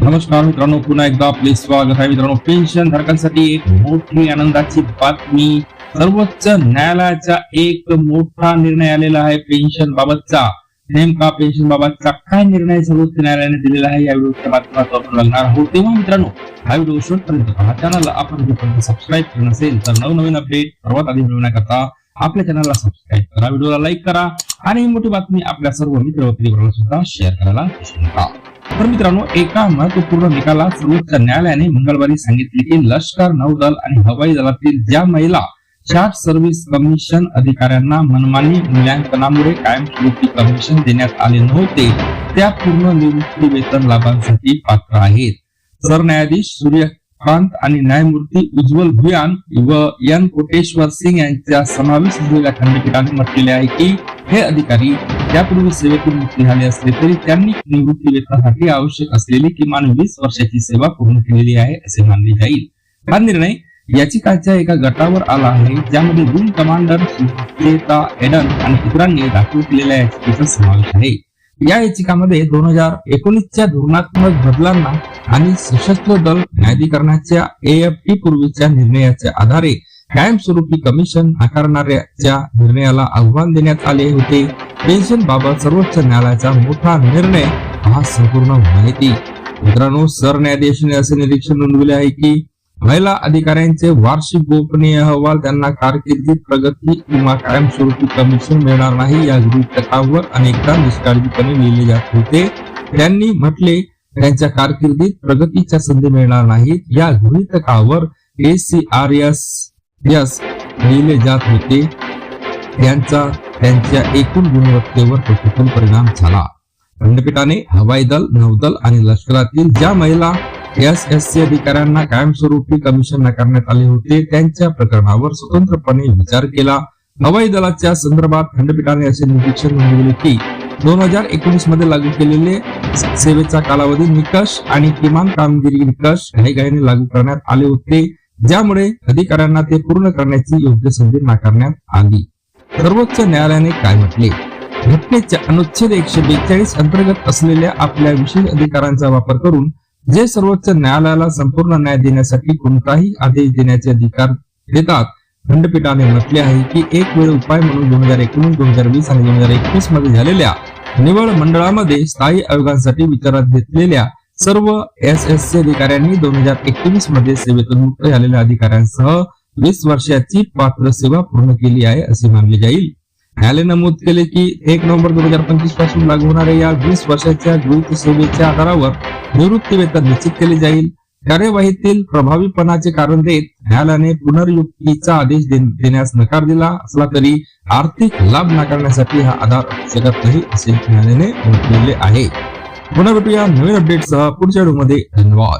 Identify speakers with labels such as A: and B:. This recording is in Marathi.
A: नमस्कार मित्रांनो, पुन्हा एकदा आपले स्वागत आहे. मित्रांनो, पेन्शन धारकांसाठी एक मोठी आनंदाची बातमी. सर्वोच्च न्यायालयाचा एक मोठा निर्णय आलेला आहे पेन्शन बाबतचा. नेमका पेन्शन बाबतचा काय निर्णय सर्वोच्च न्यायालयाने दिलेला आहे या व्हिडिओच्या माध्यमातून आपण बघणार आहोत. तेव्हा मित्रांनो, हा व्हिडिओ शेवटपर्यंत पहा. चॅनलला आपण जोपर्यंत सबस्क्राईब केलं नसेल तर नवनवीन अपडेट सर्वात आधी मिळवण्याकरता आपल्या चॅनलला सबस्क्राईब करा, व्हिडिओला लाईक करा आणि ही मोठी बातमी आपल्या सर्व मित्र व परिवाराला सुद्धा शेअर करायला विसरू नका. तर मित्रांनो, एका महत्वपूर्ण निकालात सर्वोच्च न्यायालयाने मंगळवारी सांगितले की लष्कर, नौदल आणि हवाई दलातील ज्या महिला चार्ज सर्व्हिस कमिशन अधिकाऱ्यांना मनमानी मूल्यांकनामुळे कायमस्वरूपी कमिशन देण्यात आले नव्हते त्या पूर्ण निवृत्ती वेतन लाभांसाठी पात्र आहेत. सरन्यायाधीश सूर्यकांत आणि न्यायमूर्ती उज्ज्वल भुयान व एन कोटेश्वर सिंग यांच्या समावेश असलेल्या खंडपीठाने म्हटलेले आहे की हे अधिकारी त्यापूर्वी सेवेतून मुक्ती झाले असले तरी त्यांनी निवृत्ती वेतनासाठी आवश्यक असलेली किमान 20 वर्षाची सेवा पूर्ण केलेली आहे असे मानले जाईल. हा निर्णय याचिकांच्या एका गटावर आला आहे ज्यामध्ये विंग कमांडर सुचेता एडन आणि इतरांनी दाखल केलेल्या याचिकेचा समावेश आहे. या याचिकामध्ये 2019च्या धोरणात्मक बदलांना आणि सशस्त्र दल न्यायाधिकरणाच्या AFT पूर्वीच्या निर्णयाच्या आधारे कायमस्वरूपी कमिशन आकारणाऱ्याच्या निर्णयाला आव्हान देण्यात आले होते. पेन्शन बाबत सर्वोच्च न्यायालयाचा मोठा निर्णय हा संपूर्ण माहिती. मित्रांनो, सरन्यायाधीशाने असे निरीक्षण नोंदवले आहे की महिला अधिकाऱ्यांचे वार्षिक गोपनीय अहवाल त्यांना कारकिर्दीत प्रगती किंवा कायमस्वरूपी कमिशन मिळणार नाही या गृहीतकावर अनेकदा निष्काळजीपणे लिहिले जात होते. त्यांनी म्हटले त्यांच्या कारकिर्दीत प्रगतीच्या संधी मिळणार नाहीत या गृहीतकावर ACRS लिहिले जात होते. त्यांच्या एकूण गुणवत्तेवर प्रतिकूल परिणाम झाला. खंडपीठाने हवाई दल, नौदल आणि लष्करातील ज्या महिला SSC अधिकाऱ्यांना कायमस्वरूपी कमिशन नाकारण्यात आले होते त्यांच्या प्रकरणावर स्वतंत्रपणे विचार केला. हवाई दलाच्या संदर्भात खंडपीठाने असे निरीक्षण नोंदवले की 2019 मध्ये लागू केलेले सेवेचा कालावधी निकष आणि किमान कामगिरी निकष घाईघाईने लागू करण्यात आले होते ज्यामुळे अधिकाऱ्यांना ते पूर्ण करण्याची योग्य संधी नाकारण्यात आली. सर्वोच्च न्यायालयाने काय म्हटले? घटनेच्या अनुच्छेद 142 अंतर्गत असलेल्या आपल्या विशेष अधिकारांचा वापर करून जे सर्वोच्च न्यायालयाला संपूर्ण न्याय देण्यासाठी कोणताही आदेश देण्याचे अधिकार देतात, खंडपीठाने म्हटले आहे की एक वेळ उपाय म्हणून 2019, 2020 आणि 2021 मध्ये झालेल्या निवड मंडळामध्ये स्थायी आयोगांसाठी विचारात घेतलेल्या सर्व SSC अधिकाऱ्यांनी 2021 मध्ये सेवेतून मुक्त झालेल्या अधिकाऱ्यांसह 20 वर्षाची पात्र सेवा पूर्ण केली आहे असे मानले जाईल. न्यायालयाने नमूद केले की 1 नोव्हेंबर 2025 पासून लागू होणाऱ्या या 20 वर्षाच्या गृहीत सेवेच्या आधारावर निवृत्ती वेतन निश्चित केले जाईल. कार्यवाहीतील प्रभावीपणाचे कारण देत न्यायालयाने पुनर्युक्तीचा आदेश देण्यास नकार दिला असला तरी आर्थिक लाभ नाकारण्यासाठी हा आधार असू शकत नाही असे न्यायालयाने म्हटलेले आहे. पुन्हा भेटूया नवीन अपडेटसह पुढच्या व्हिडिओमध्ये. धन्यवाद.